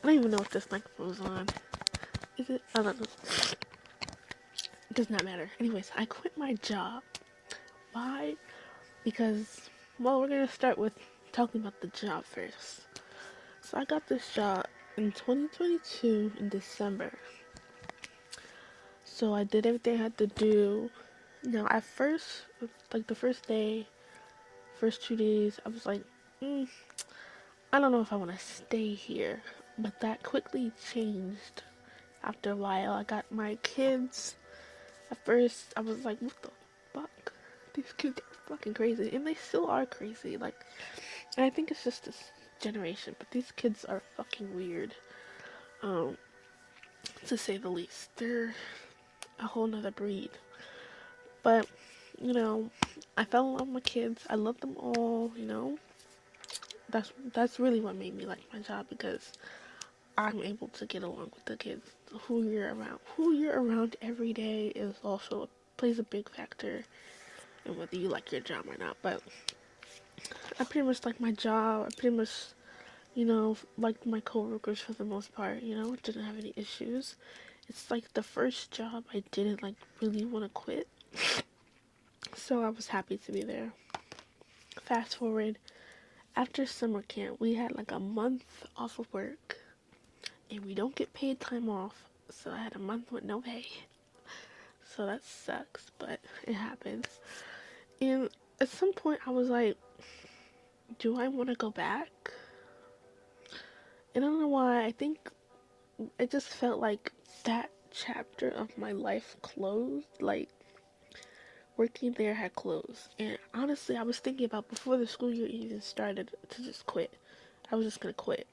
I don't even know if this microphone is on. Is it? I don't know. It does not matter. Anyways, I quit my job. Why? Because, well, we're gonna start with talking about the job first. So I got this job in 2022 in December. So I did everything I had to do. Now, at first, like the first day, first 2 days, I was like, I don't know if I want to stay here. But that quickly changed after a while. I got my kids. At first, I was like, what the fuck? These kids are fucking crazy. And they still are crazy. Like, and I think it's just this generation. But these kids are fucking weird. Um, to say the least. They're a whole nother breed. But, you know, I fell in love with my kids. I love them all, you know. That's really what made me like my job because I'm able to get along with the kids. Who you're around every day is also plays a big factor in whether you like your job or not. But I pretty much like my job. I pretty much, liked my coworkers for the most part. Didn't have any issues. It's like the first job I didn't like really want to quit, so I was happy to be there. Fast forward, after summer camp, we had like a month off of work, and we don't get paid time off, so I had a month with no pay. So that sucks, but it happens. And at some point, I was like, do I want to go back? And I don't know why. I think it just felt like that chapter of my life closed. Like, working there had closed. And honestly, I was thinking about before the school year even started to just quit. I was just gonna quit.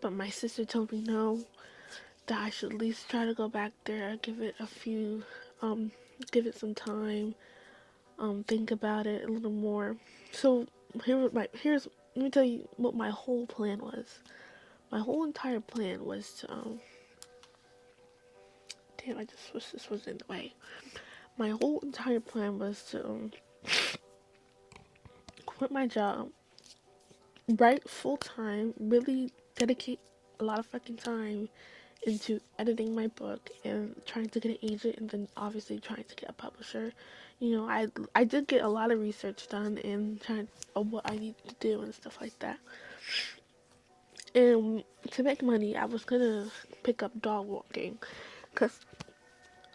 But my sister told me no, that I should at least try to go back there, um, give it some time, think about it a little more. So let me tell you what my whole plan was. My whole entire plan was to, damn, I just wish this was in the way. My whole entire plan was to quit my job, write full time, really dedicate a lot of fucking time into editing my book and trying to get an agent and then obviously trying to get a publisher. I did get a lot of research done and trying of what I need to do and stuff like that. And to make money, I was gonna pick up dog walking because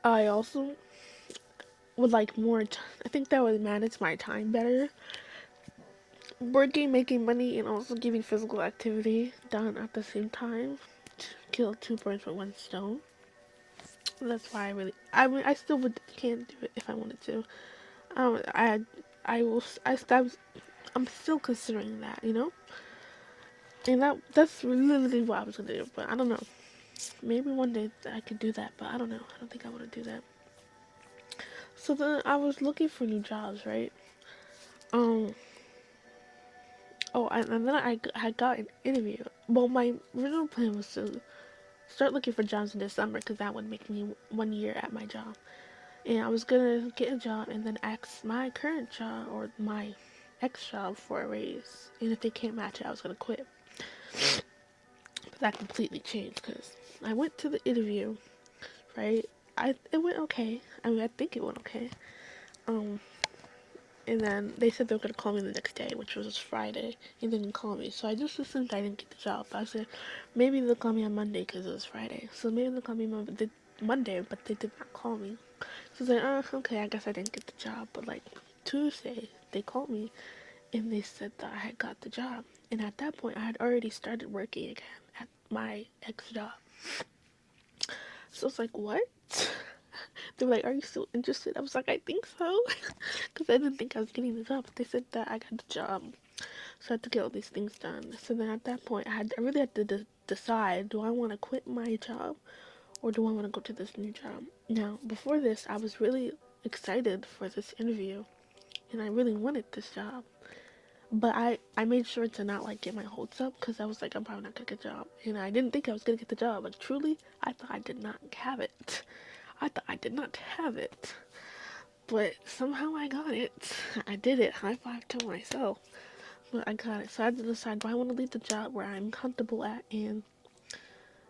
I also would like I think that would manage my time better. Working, making money, and also giving physical activity done at the same time to kill two birds with one stone. That's why I mean, I still can't do it if I wanted to. I will, I'm still considering that. And that's literally what I was gonna do, but I don't know. Maybe one day I could do that, but I don't know. I don't think I want to do that. So then I was looking for new jobs, right? Um, and then I got an interview. Well, my original plan was to start looking for jobs in December because that would make me 1 year at my job. And I was gonna get a job and then ask my current job or my ex job for a raise. And if they can't match it, I was gonna quit. But that completely changed because I went to the interview, right? It went okay. I mean, I think it went okay. Um, and then they said they were gonna call me the next day, which was Friday, and they didn't call me. So I just assumed I didn't get the job. But I said maybe they'll call me on Monday because it was Friday. So maybe they'll call me Monday, but they did not call me. So I was like, okay, I guess I didn't get the job. But like Tuesday, they called me and they said that I had got the job. And at that point, I had already started working again at my ex job. So it's like, what? They were like, are you still interested? I was like, I think so. Because I didn't think I was getting the job. But they said that I got the job. So I had to get all these things done. So then at that point, I really had to decide, do I want to quit my job or do I want to go to this new job? Now, before this, I was really excited for this interview and I really wanted this job. But I made sure to not like get my hopes up because I was like, I'm probably not gonna get the job. And I didn't think I was gonna get the job. Like truly, I thought I did not have it. I thought I did not have it. But somehow I got it. I did it. High five to myself. But I got it. So I had to decide, do I want to leave the job where I'm comfortable at and,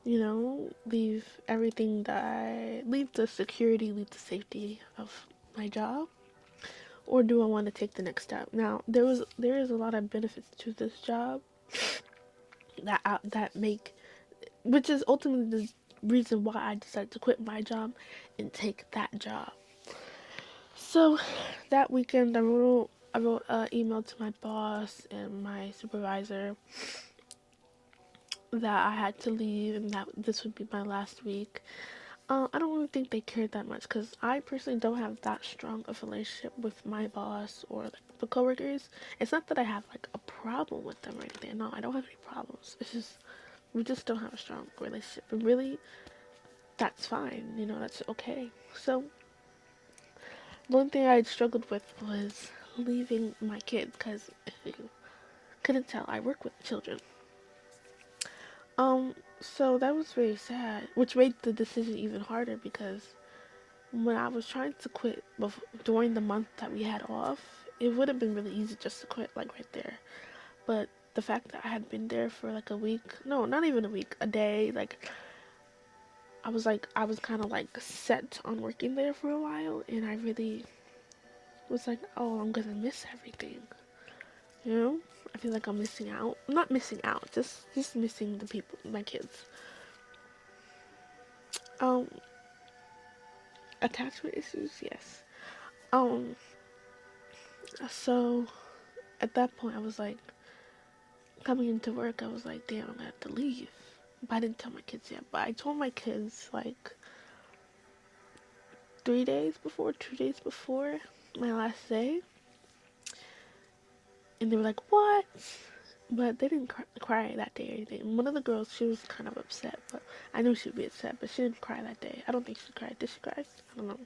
leave everything leave the security, leave the safety of my job, or do I want to take the next step? Now, there is a lot of benefits to this job that make, which is ultimately the reason why I decided to quit my job and take that job. So that weekend, I wrote an email to my boss and my supervisor that I had to leave and that this would be my last week. I don't really think they cared that much because I personally don't have that strong of a relationship with my boss or like the coworkers. It's not that I have like a problem with them or anything. No, I don't have any problems. It's just we just don't have a strong relationship. And really, that's fine. That's okay. So the only thing I struggled with was leaving my kids because if you couldn't tell, I work with children. So that was very sad, which made the decision even harder because when I was trying to quit during the month that we had off, it would have been really easy just to quit, like right there. But the fact that I had been there for like a week, no, not even a week, a day, I was kind of like set on working there for a while, and I really was like, oh, I'm gonna miss everything. You know, I feel like I'm missing out. I'm not missing out, just missing the people, my kids. Um, Attachment issues, yes. Um, so at that point, I was like, coming into work, I was like, damn, I'm gonna have to leave. But I didn't tell my kids yet. But I told my kids like 3 days before, 2 days before my last day, and they were like, what? But they didn't cry that day or anything. One of the girls, she was kind of upset, but I knew she would be upset, but she didn't cry that day. I don't think she cried. Did she cry? I don't know.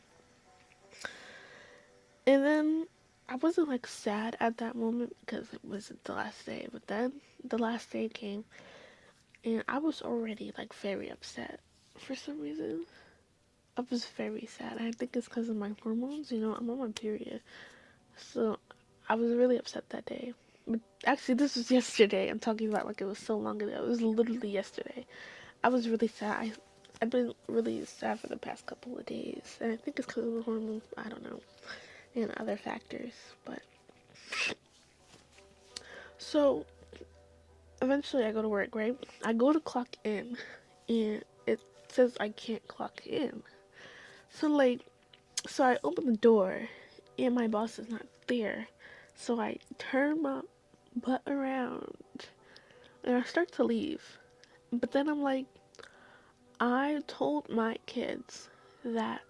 And then I wasn't like sad at that moment because it wasn't the last day. But then the last day came, and I was already like very upset for some reason. I was very sad. I think it's because of my hormones. I'm on my period. So I was really upset that day. But actually, this was yesterday. I'm talking about like it was so long ago. It was literally yesterday. I was really sad. I've been really sad for the past couple of days. And I think it's because of the hormones. I don't know. And other factors. But so eventually I go to work, right? I go to clock in. And it says I can't clock in. So I open the door and my boss is not there. So I turn my butt around and I start to leave. But then I'm like, I told my kids that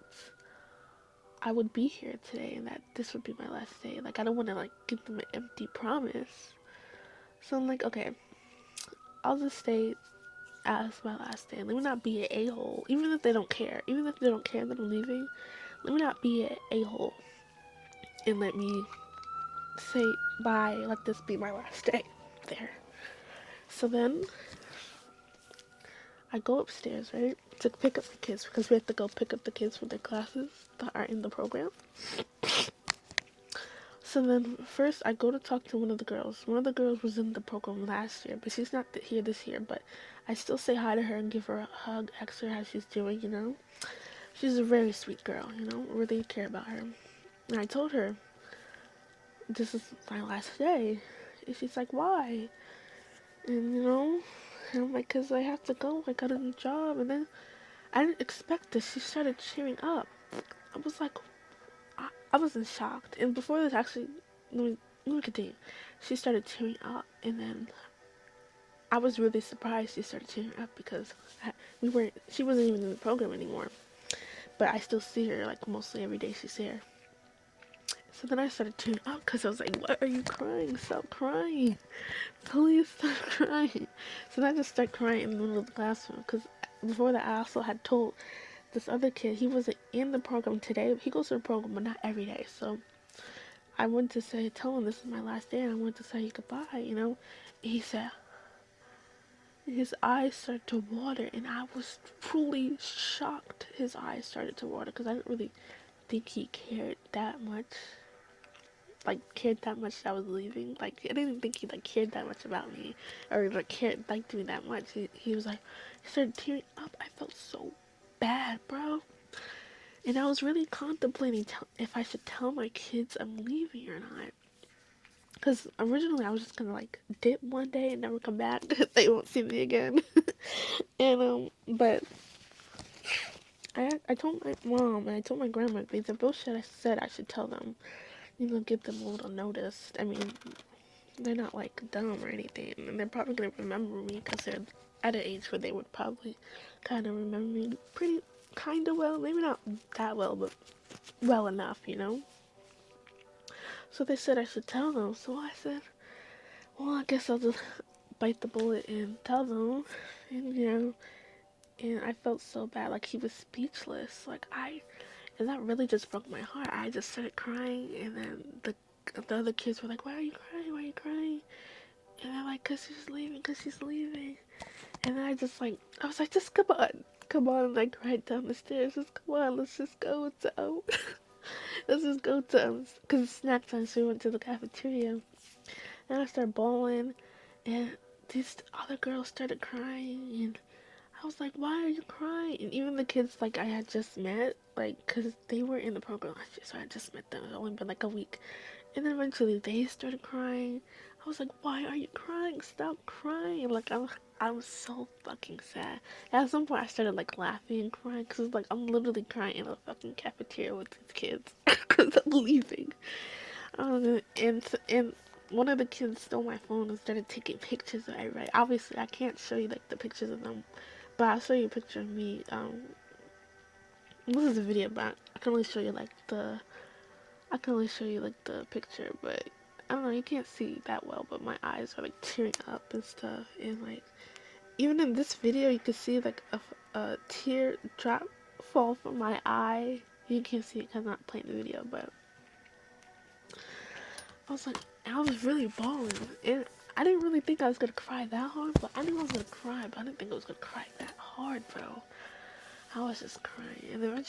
I would be here today and that this would be my last day. Like, I don't want to, like, give them an empty promise. So I'm like, okay, I'll just stay as my last day. Let me not be an a-hole. Even if they don't care. Even if they don't care that I'm leaving, let me not be an a-hole. And let me say bye, let this be my last day there. So then I go upstairs, right, to pick up the kids because we have to go pick up the kids for their classes that are in the program. So then first I go to talk to one of the girls. One of the girls was in the program last year, but she's not here this year. But I still say hi to her and give her a hug, ask her how she's doing. She's a very sweet girl, really care about her. And I told her, this is my last day. And she's like, why? And I'm like, because I have to go. I got a new job. And then I didn't expect this. She started cheering up. I was like, I was in shock. And before this, actually, let me continue. She started cheering up. And then I was really surprised she started cheering up because she wasn't even in the program anymore. But I still see her, like, mostly every day she's here. So then I started tearing up because I was like, what are you crying? Stop crying. Please stop crying. So then I just started crying in the middle of the classroom because before that I also had told this other kid he wasn't in the program today. He goes to the program but not every day. So I went to tell him this is my last day and I went to say goodbye. He said, his eyes started to water and I was truly shocked. His eyes started to water because I didn't really think he cared that much. like cared that much that I was leaving. Like I didn't think he like cared that much about me or like cared liked me that much. He was like he started tearing up. I felt so bad, bro. And I was really contemplating if I should tell my kids I'm leaving or not. Because originally I was just gonna like dip one day and never come back. They won't see me again. And but I told my mom and I told my grandma they both said I should tell them, give them a little notice. I mean, they're not like dumb or anything, and they're probably gonna remember me because they're at an age where they would probably kind of remember me pretty kind of well, maybe not that well, but well enough. So they said I should tell them. So I said, well, I guess I'll just bite the bullet and tell them, and and I felt so bad, like he was speechless, and that really just broke my heart. I just started crying, and then the other kids were like, "Why are you crying? Why are you crying?" And they're like, "Cause she's leaving, cause she's leaving." And then I was like, "Just come on!" And I cried down the stairs. Just come on, let's just go to let's just go to cause it's snack time. So we went to the cafeteria, and I started bawling, and these other girls started crying, and I was like, why are you crying? And even the kids like I had just met, like, cause they were in the program last year, so I just met them. It's only been like a week, and then eventually they started crying. I was like, why are you crying? Stop crying! Like I was so fucking sad. At some point, I started like laughing and crying because like I'm literally crying in a fucking cafeteria with these kids because I'm leaving. And one of the kids stole my phone and started taking pictures of everybody. Obviously, I can't show you like the pictures of them, but I'll show you a picture of me. This is a video, but I can only show you like the picture, but I don't know, you can't see that well, but my eyes are like tearing up and stuff, and like even in this video, you can see like a tear drop fall from my eye. You can't see it because I'm not playing the video, but I was like, I was really bawling, and I didn't really think I was gonna cry that hard, but I knew I was gonna cry, but I didn't think I was gonna cry that hard, bro. I was just crying, and then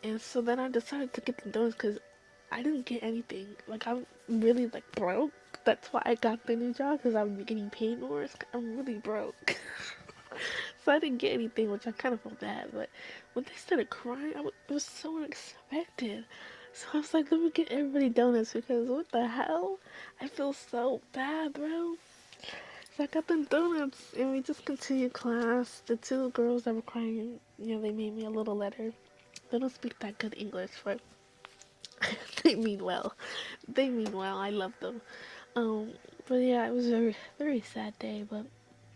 and so then I decided to get the donuts because I didn't get anything. Like I'm really like broke. That's why I got the new job because I'm getting paid more. I'm really broke, so I didn't get anything, which I kind of felt bad. But when they started crying, it was so unexpected. So I was like, let me get everybody donuts because what the hell? I feel so bad, bro. So I got them donuts and we just continued class. The two girls that were crying, they made me a little letter. They don't speak that good English, but they mean well. They mean well. I love them. Um, but yeah, it was a very, very sad day. But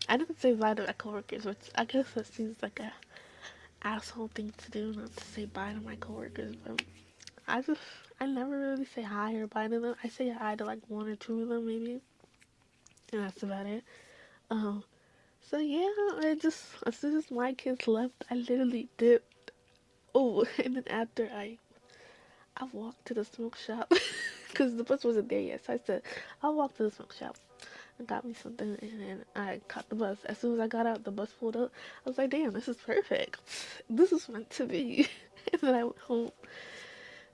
I didn't say bye to my coworkers, which I guess that seems like a asshole thing to do, not to say bye to my coworkers. But I just, I never really say hi or bye to them. I say hi to like one or two of them maybe, and that's about it. Um, so yeah, as soon as my kids left, I literally dipped. Oh, and then after I walked to the smoke shop because the bus wasn't there yet. So I said, I'll walk to the smoke shop and got me something. And then I caught the bus. As soon as I got out, the bus pulled up. I was like, damn, this is perfect. This is meant to be. And then I went home.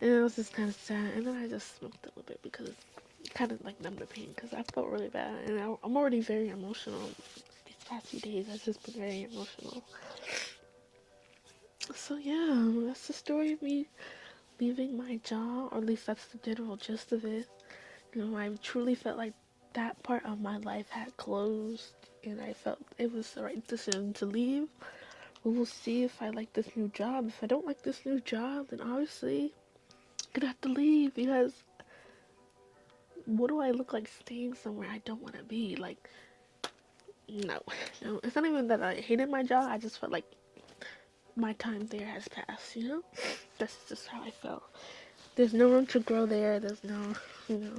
And I was just kind of sad. And then I just smoked a little bit because it kind of like numbed the pain because I felt really bad. And I'm already very emotional. These past few days, I've just been very emotional. So yeah, that's the story of me leaving my job, or at least that's the general gist of it. I truly felt like that part of my life had closed, and I felt it was the right decision to leave. We will see if I like this new job. If I don't like this new job, then obviously I'm gonna have to leave because what do I look like staying somewhere I don't want to be? Like, no, no. It's not even that I hated my job. I just felt like my time there has passed. That's just how I felt. There's no room to grow there. There's no, you know.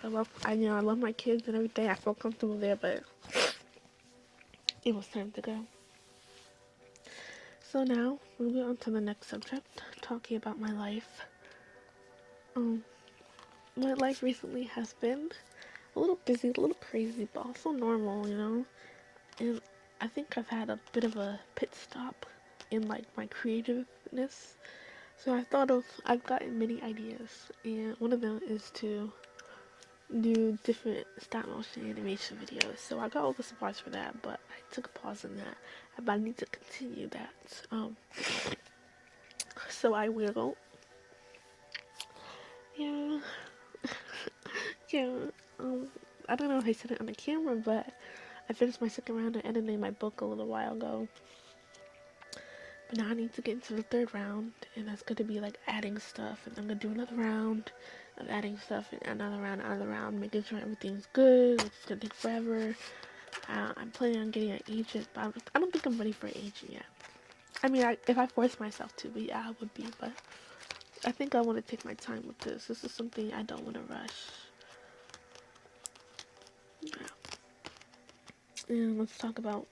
I love my kids and everything. I feel comfortable there, but it was time to go. So now, moving on to the next subject, talking about my life. Um, my life recently has been a little busy, a little crazy, but also normal. And I think I've had a bit of a pit stop in like my creativeness. So I've gotten many ideas, and one of them is to do different stop motion animation videos. So I got all the supplies for that, but I took a pause on that. But I need to continue that. So I will. Yeah, yeah. Um, I don't know if I said it on the camera, but I finished my second round of editing my book a little while ago. But now I need to get into the third round, and that's going to be like adding stuff, and I'm going to do another round of adding stuff, and another round, making sure everything's good. It's going to take forever. I'm planning on getting an agent, but I don't think I'm ready for an agent yet. I mean, if I force myself to be, yeah, I would be, but I think I want to take my time with this. This is something I don't want to rush. Yeah. And let's talk about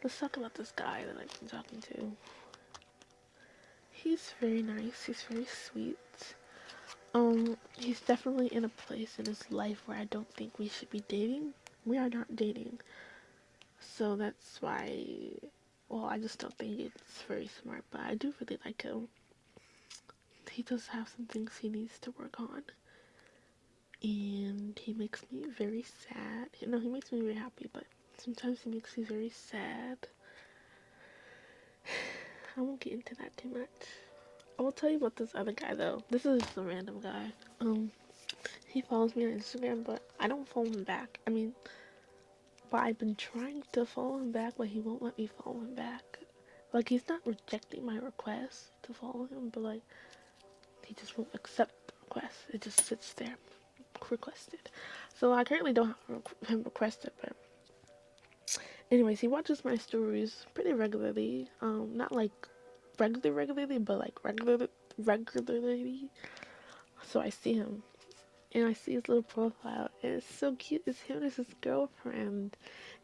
this guy that I've been talking to. He's very nice. He's very sweet. He's definitely in a place in his life where I don't think we should be dating. We are not dating. So that's why, well, I just don't think it's very smart, but I do really like him. He does have some things he needs to work on. And he makes me very sad. You know, he makes me very happy, but sometimes he makes me very sad. I won't get into that too much. I will tell you about this other guy though. This is just a random guy. He follows me on Instagram, but I don't follow him back. I mean, but I've been trying to follow him back, but he won't let me follow him back. Like, he's not rejecting my request to follow him, but like, he just won't accept the request. It just sits there, requested. So I currently don't have him requested, but anyways, he watches my stories pretty regularly. Not like regularly, but like regularly. So I see him, and I see his little profile, and it's so cute. It's him and his girlfriend,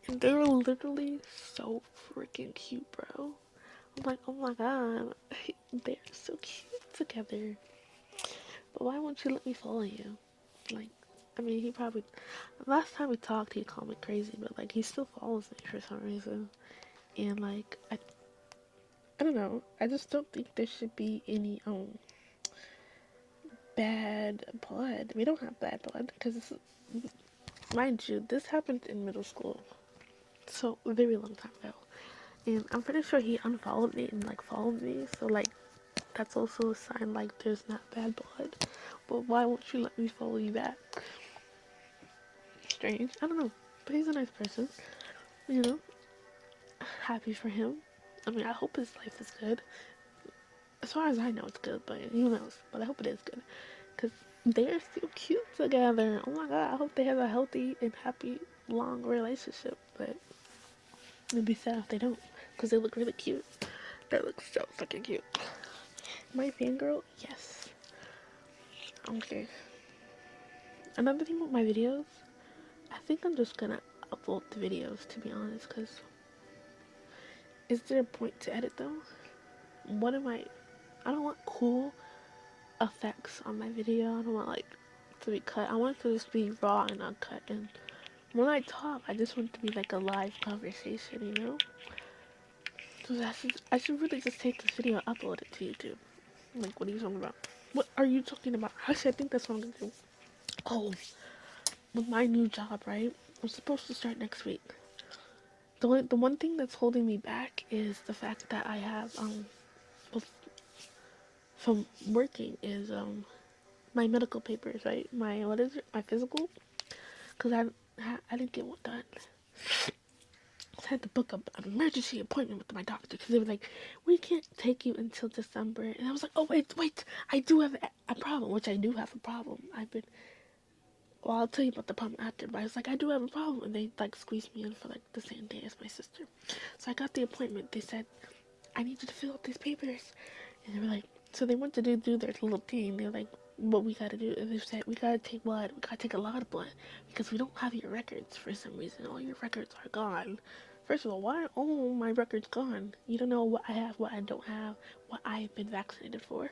and they're literally so freaking cute, bro. I'm like, oh my god, they're so cute together. But why won't you let me follow you? Like, I mean, he probably, last time we talked, he called me crazy, but like, he still follows me for some reason. And like, I don't know. I just don't think there should be any bad blood. We don't have bad blood because, mind you, this happened in middle school, so a very long time ago. And I'm pretty sure he unfollowed me and like followed me. So like, that's also a sign like there's not bad blood. But why won't you let me follow you back? Strange. I don't know. But he's a nice person. You know, happy for him. I mean, I hope his life is good. As far as I know, it's good, but who knows? But I hope it is good. Because they're so cute together. Oh my god, I hope they have a healthy and happy, long relationship. But it'd be sad if they don't. Because they look really cute. They look so fucking cute. My fangirl? Yes. Okay. Another thing with my videos, I think I'm just gonna upload the videos, to be honest. Because is there a point to edit them? What am I don't want cool effects on my video. I don't want like to be cut. I want it to just be raw and uncut. And when I talk, I just want it to be like a live conversation, you know? So I should really just take this video and upload it to YouTube. Like, what are you talking about? What are you talking about? Actually, I think that's what I'm gonna do. Oh, with my new job, right? I'm supposed to start next week. The one thing that's holding me back is the fact that I have from working is my medical papers, right? My what is it? My physical, because I didn't get one done. I had to book an emergency appointment with my doctor because they were like, we can't take you until December. And I was like, oh, wait, I do have a problem, which I do have a problem. Well, I'll tell you about the problem after, but I was like, I do have a problem. And they like squeezed me in for like the same day as my sister. So I got the appointment. They said, I need you to fill out these papers. And they were like, so they went to do their little thing. They're like, what we gotta do? And they said, we gotta take blood. We gotta take a lot of blood because we don't have your records for some reason. All your records are gone. First of all, why are all my records gone? You don't know what I have, what I don't have, what I've been vaccinated for.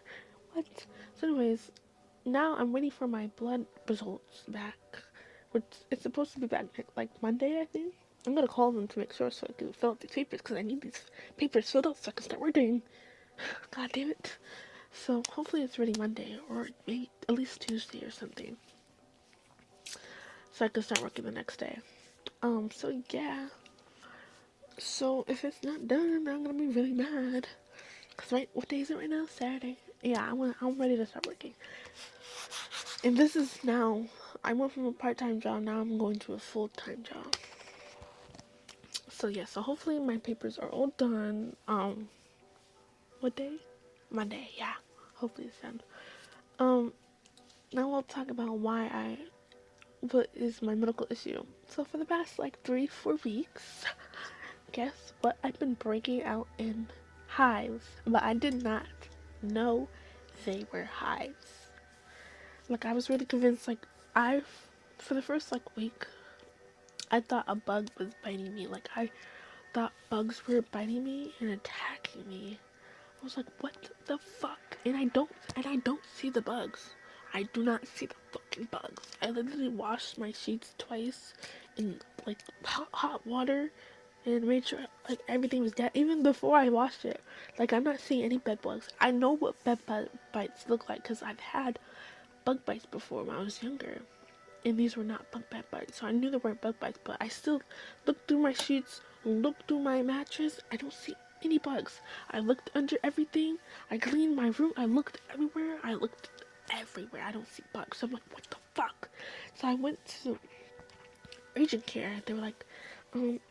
What? So anyways, now I'm waiting for my blood results back. Which it's supposed to be back like Monday, I think. I'm gonna call them to make sure so I can fill out these papers because I need these papers filled out so I can start working. God damn it. So hopefully it's ready Monday or maybe at least Tuesday or something. So I can start working the next day. So yeah. So if it's not done, I'm gonna be really mad. Cause right, what day is it right now? Saturday. Yeah, I'm ready to start working. And this is now. I went from a part-time job. Now I'm going to a full-time job. So yeah. So hopefully my papers are all done. What day? Monday. Yeah. Hopefully it's done. Um. Now we'll talk about what is my medical issue. So for the past like 3-4 weeks, guess what? I've been breaking out in hives, but I did not know they were hives. Like I was really convinced. Like I, for the first like week, I thought a bug was biting me. Like I thought bugs were biting me and attacking me. I was like, what the fuck? And I don't see the bugs. I do not see the fucking bugs. I literally washed my sheets twice in like hot water and made sure like everything was dead even before I washed it. Like I'm not seeing any bed bugs. I know what bites look like because I've had bug bites before when I was younger, and these were not bug bites. So I knew they weren't bug bites, but I still looked through my sheets, looked through my mattress. I don't see any bugs. I looked under everything. I cleaned my room. I looked everywhere. I looked everywhere. I don't see bugs. So I'm like, what the fuck? So I went to urgent care. They were like,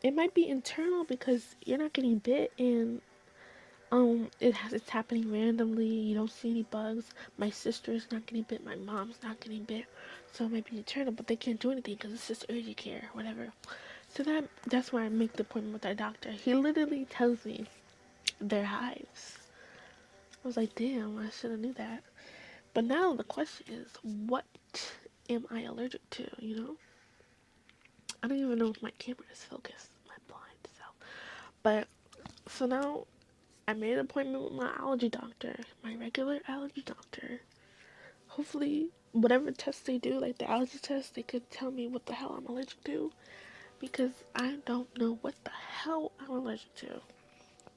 it might be internal because you're not getting bit and it's happening randomly. You don't see any bugs. My sister's not getting bit. My mom's not getting bit. So it might be internal, but they can't do anything because it's just urgent care, or whatever. So that's why I make the appointment with that doctor. He literally tells me they're hives. I was like, damn, I should have knew that. But now the question is, what am I allergic to? You know, I don't even know if my camera is focused. My blind self. But so now I made an appointment with my allergy doctor, my regular allergy doctor. Hopefully, whatever tests they do, like the allergy test, they could tell me what the hell I'm allergic to. Because I don't know what the hell I'm allergic to.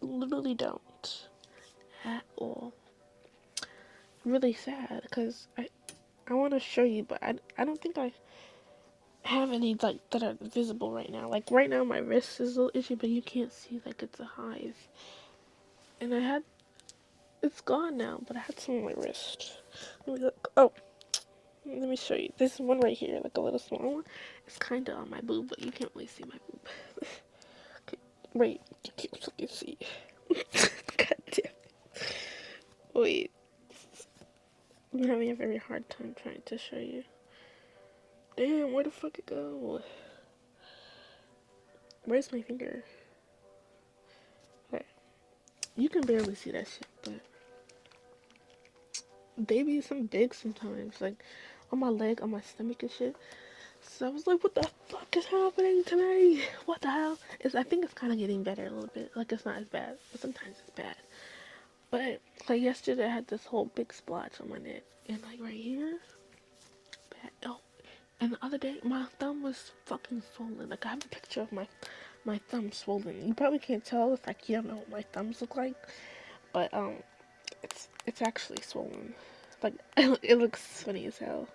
Literally don't. At all. Really sad, because I want to show you, but I don't think I have any, like, that are visible right now. Like, right now my wrist is a little itchy, but you can't see, like, it's a hive. And it's gone now, but I had some on my wrist. Let me look. Oh, let me show you. This one right here, like a little small one. It's kind of on my boob, but you can't really see my boob. Okay, wait, you can't fucking see. God damn. Wait, I'm having a very hard time trying to show you. Damn, where the fuck it go? Where's my finger? Okay, you can barely see that shit, but they be some big sometimes, like on my leg, on my stomach and shit. So I was like, what the fuck is happening to me? What the hell? I think it's kind of getting better a little bit. Like, it's not as bad, but sometimes it's bad. But, like, yesterday I had this whole big splotch on my neck. And, like, right here, bad. Oh, and the other day, my thumb was fucking swollen. Like, I have a picture of my thumb swollen. You probably can't tell if, like, you don't know what my thumbs look like. But, it's actually swollen. Like, it looks funny as hell.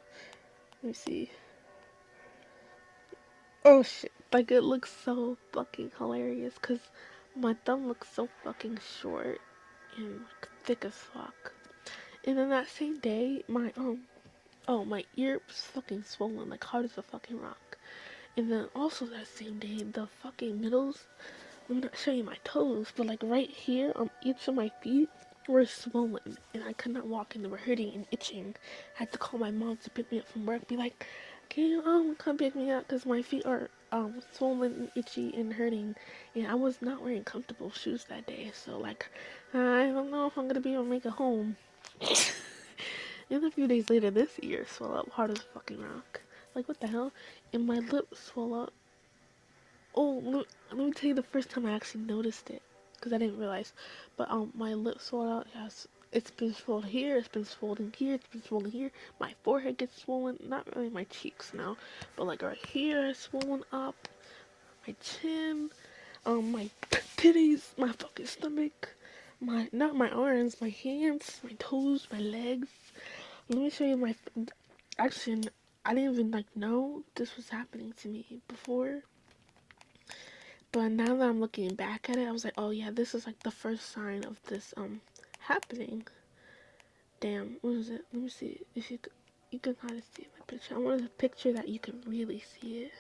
Let me see. Oh shit. Like it looks so fucking hilarious because my thumb looks so fucking short and like, thick as fuck. And then that same day, my ear was fucking swollen, like hard as a fucking rock. And then also that same day, the fucking middles, I'm not showing my toes, but like right here on each of my feet were swollen. And I could not walk and they were hurting and itching. I had to call my mom to pick me up from work, be like, can you come pick me up because my feet are swollen and itchy and hurting, and I was not wearing comfortable shoes that day, so like I don't know if I'm gonna be able to make it home. And a few days later, this ear swelled up hard as a fucking rock. Like what the hell? And my lip swelled up. Oh, let me tell you the first time I actually noticed it, because I didn't realize. But my lip swelled out. Yes, it's been swollen here. It's been swollen here. It's been swollen here. My forehead gets swollen. Not really my cheeks now, but like right here, it's swollen up. My chin, my titties, my fucking stomach. not my arms, my hands, my toes, my legs. Let me show you my actually. I didn't even like know this was happening to me before, but now that I'm looking back at it, I was like, oh yeah, this is like the first sign of this happening. Damn, what is it? Let me see if you can kind of see my picture. I wanted a picture that you can really see it.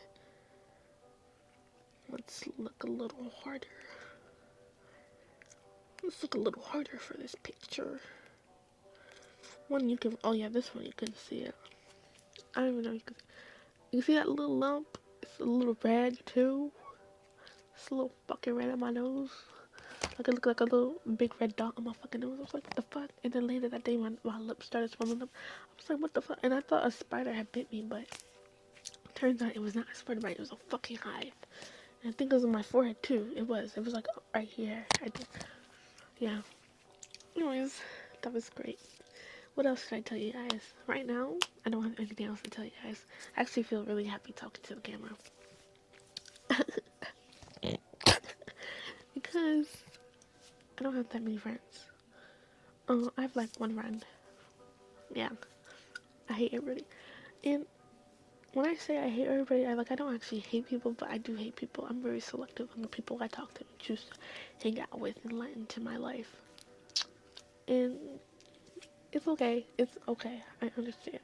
Let's look a little harder. Let's look a little harder for this picture. One you can, oh yeah, this one you can see it. I don't even know if you see that little lump? It's a little red too. It's a little fucking red on my nose. Like it looked like a little big red dot on my fucking nose. I was like, what the fuck? And then later that day, my lips started swelling up. I was like, what the fuck? And I thought a spider had bit me, but turns out it was not a spider bite. It was a fucking hive. And I think it was on my forehead too. It was. It was like right here. Yeah. Anyways, that was great. What else should I tell you guys? Right now, I don't have anything else to tell you guys. I actually feel really happy talking to the camera. Because I don't have that many friends. I have like one friend. Yeah. I hate everybody. And when I say I hate everybody, I don't actually hate people, but I do hate people. I'm very selective on the people I talk to and choose to hang out with and let into my life. And it's okay. It's okay. I understand.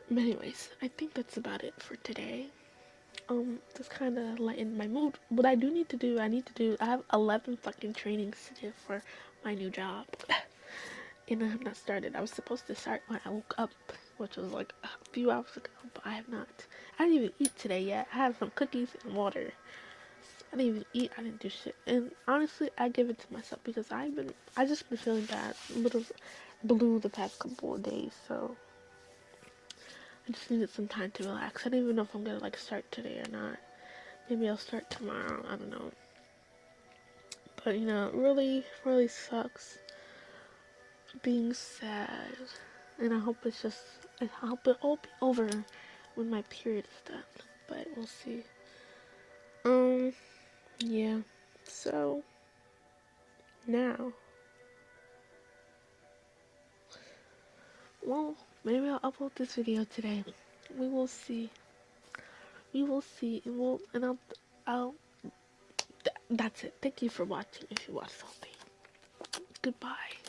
But anyways, I think that's about it for today. Just kind of lighten my mood. What I do need to do, I have 11 fucking trainings to do for my new job. And I have not started. I was supposed to start when I woke up, which was like a few hours ago, but I have not. I didn't even eat today yet. I had some cookies and water. I didn't even eat. I didn't do shit. And honestly, I give it to myself because I just been feeling bad, a little blue the past couple of days. So I just needed some time to relax. I don't even know if I'm gonna like start today or not. Maybe I'll start tomorrow. I don't know. But you know, it really, really sucks being sad. And I hope I hope it all be over when my period is done. But we'll see. Um, yeah. So, now, well, maybe I'll upload this video today. We will see. We will see. I'll, that's it. Thank you for watching if you watched something. Goodbye.